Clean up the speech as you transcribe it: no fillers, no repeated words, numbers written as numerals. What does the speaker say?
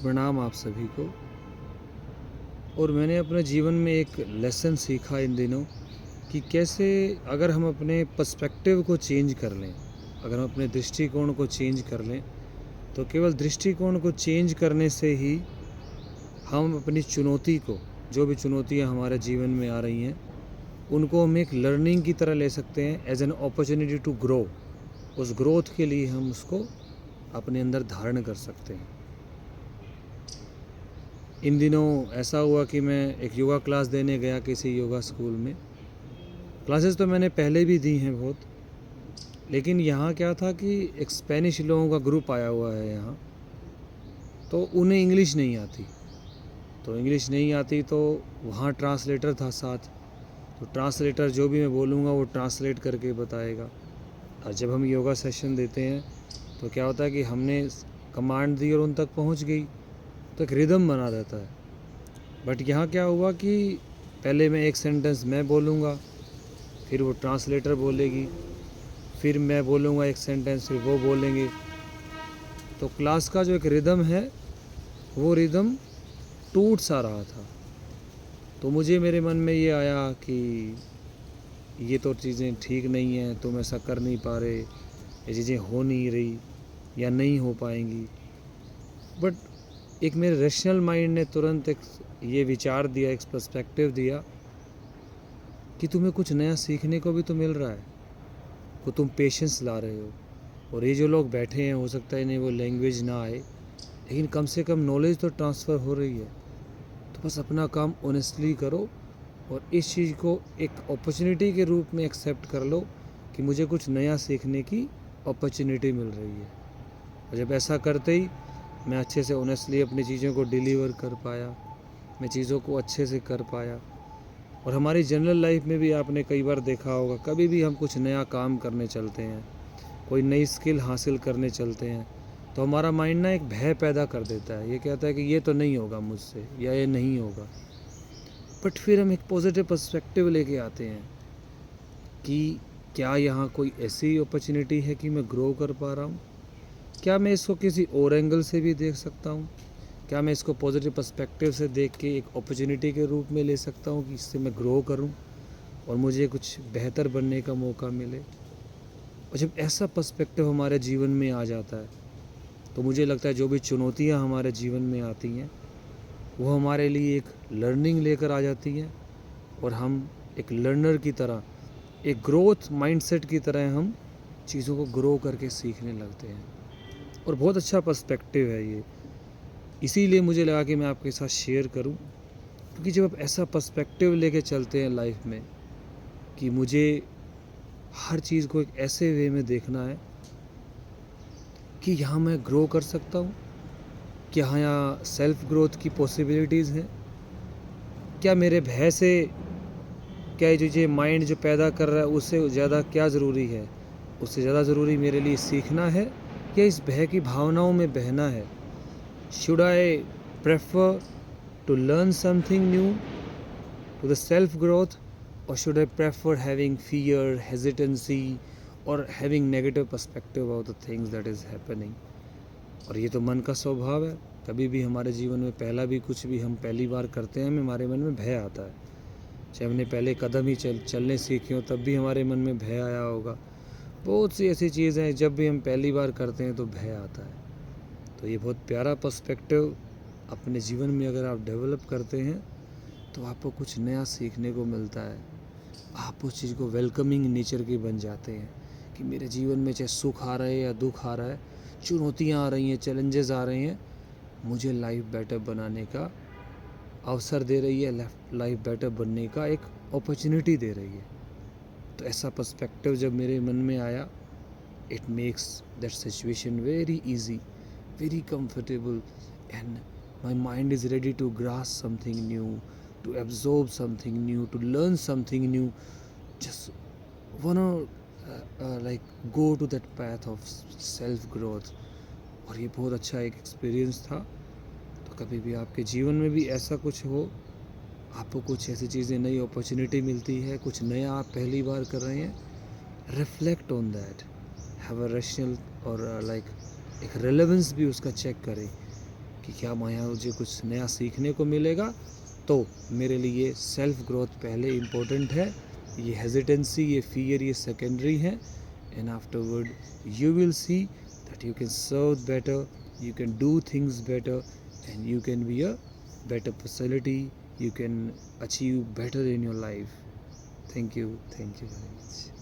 प्रणाम आप सभी को। और मैंने अपने जीवन में एक लेसन सीखा इन दिनों कि कैसे अगर हम अपने पर्सपेक्टिव को चेंज कर लें, अगर हम अपने दृष्टिकोण को चेंज कर लें, तो केवल दृष्टिकोण को चेंज करने से ही हम अपनी चुनौती को, जो भी चुनौतियां हमारे जीवन में आ रही हैं, उनको हम एक लर्निंग की तरह ले सकते हैं, as an opportunity to grow. उस ग्रोथ के लिए हम उसको अपने अंदर धारण कर सकते हैं। इन दिनों ऐसा हुआ कि मैं एक योगा क्लास देने गया किसी योगा स्कूल में। क्लासेस तो मैंने पहले भी दी हैं बहुत, लेकिन यहाँ क्या था कि एक स्पेनिश लोगों का ग्रुप आया हुआ है यहाँ, तो उन्हें इंग्लिश नहीं आती। तो वहाँ ट्रांसलेटर था साथ, तो ट्रांसलेटर जो भी मैं बोलूँगा वो ट्रांसलेट करके बताएगा। और जब हम योगा सेशन देते हैं तो क्या होता है कि हमने कमांड दी और उन तक पहुँच गई, तो एक रिदम बना रहता है। बट यहाँ क्या हुआ कि पहले मैं एक सेंटेंस मैं बोलूँगा, फिर वो ट्रांसलेटर बोलेगी, फिर मैं बोलूँगा एक सेंटेंस, फिर वो बोलेंगे। तो क्लास का जो एक रिदम है, वो रिदम टूट सा रहा था। तो मुझे मेरे मन में ये आया कि ये तो चीज़ें ठीक नहीं हैं, तुम ऐसा कर नहीं पा रहे, ये चीज़ें हो नहीं रही या नहीं हो पाएंगी। बट एक मेरे रैशनल माइंड ने तुरंत एक ये विचार दिया, एक पर्सपेक्टिव दिया कि तुम्हें कुछ नया सीखने को भी तो मिल रहा है, वो तुम पेशेंस ला रहे हो। और ये जो लोग बैठे हैं, हो सकता है इन्हें वो लैंग्वेज ना आए, लेकिन कम से कम नॉलेज तो ट्रांसफ़र हो रही है। तो बस अपना काम ऑनेस्टली करो और इस चीज़ को एक अपॉर्चुनिटी के रूप में एक्सेप्ट कर लो कि मुझे कुछ नया सीखने की अपॉर्चुनिटी मिल रही है। और जब ऐसा करते ही मैं अच्छे से ऑनेस्टली अपनी चीज़ों को डिलीवर कर पाया, मैं चीज़ों को अच्छे से कर पाया। और हमारी जनरल लाइफ में भी आपने कई बार देखा होगा, कभी भी हम कुछ नया काम करने चलते हैं, कोई नई स्किल हासिल करने चलते हैं, तो हमारा माइंड ना एक भय पैदा कर देता है। ये कहता है कि ये तो नहीं होगा मुझसे, या ये नहीं होगा। बट फिर हम एक पॉजिटिव पर्सपेक्टिव लेके आते हैं कि क्या यहाँ कोई ऐसी अपॉर्चुनिटी है कि मैं ग्रो कर पा रहा हूँ, क्या मैं इसको किसी और एंगल से भी देख सकता हूँ, क्या मैं इसको पॉजिटिव पर्सपेक्टिव से देख के एक अपॉर्चुनिटी के रूप में ले सकता हूँ कि इससे मैं ग्रो करूँ और मुझे कुछ बेहतर बनने का मौका मिले। और जब ऐसा पर्सपेक्टिव हमारे जीवन में आ जाता है, तो मुझे लगता है जो भी चुनौतियाँ हमारे जीवन में आती हैं, वो हमारे लिए एक लर्निंग लेकर आ जाती हैं, और हम एक लर्नर की तरह, एक ग्रोथ माइंडसेट की तरह हम चीज़ों को ग्रो करके सीखने लगते हैं। और बहुत अच्छा पर्सपेक्टिव है ये, इसीलिए मुझे लगा कि मैं आपके साथ शेयर करूं। क्योंकि जब आप ऐसा पर्सपेक्टिव लेके चलते हैं लाइफ में कि मुझे हर चीज़ को एक ऐसे वे में देखना है कि यहाँ मैं ग्रो कर सकता हूँ, क्या यहाँ सेल्फ ग्रोथ की पॉसिबिलिटीज़ हैं, क्या मेरे भय से, क्या ये माइंड जो पैदा कर रहा है उससे ज़्यादा क्या ज़रूरी है, उससे ज़्यादा ज़रूरी मेरे लिए सीखना है या इस भय की भावनाओं में बहना है। Should I prefer to learn something new, to the self growth, or should I prefer having fear, hesitancy, or having negative perspective of the things that is happening? और ये तो मन का स्वभाव है। कभी भी हमारे जीवन में पहला भी कुछ भी हम पहली बार करते हैं, हमारे मन में भय आता है। चाहे हमने पहले कदम ही चलने सीखे हो, तब भी हमारे मन में भय आया होगा। बहुत सी ऐसी चीज़ें हैं, जब भी हम पहली बार करते हैं तो भय आता है। तो ये बहुत प्यारा पर्सपेक्टिव अपने जीवन में अगर आप डेवलप करते हैं, तो आपको कुछ नया सीखने को मिलता है। आप उस चीज़ को वेलकमिंग नेचर के बन जाते हैं कि मेरे जीवन में चाहे सुख आ रहा है या दुख आ रहा है, चुनौतियाँ आ रही हैं, चैलेंजेस आ रहे हैं, मुझे लाइफ बेटर बनाने का अवसर दे रही है, लाइफ बेटर बनने का एक अपॉर्चुनिटी दे रही है। तो ऐसा पर्सपेक्टिव जब मेरे मन में आया, it makes that situation very easy, very comfortable, and my mind is ready to grasp something new, to absorb something new, to learn something new. Just wanna like go to that path of self growth. और ये बहुत अच्छा एक experience था। तो कभी भी आपके जीवन में भी ऐसा कुछ हो, आपको कुछ ऐसी चीज़ें, नई अपॉर्चुनिटी मिलती है, कुछ नया आप पहली बार कर रहे हैं, reflect on that, have a rational और लाइक एक रेलेवेंस भी उसका चेक करें कि क्या यहाँ मुझे कुछ नया सीखने को मिलेगा, तो मेरे लिए सेल्फ ग्रोथ पहले इम्पोर्टेंट है, ये हेजिटेंसी, ये फियर, ये सेकेंडरी है। And afterward you will see that you can serve better, you can do things better, and you can be a better personality, you can achieve better in your life. Thank you very much.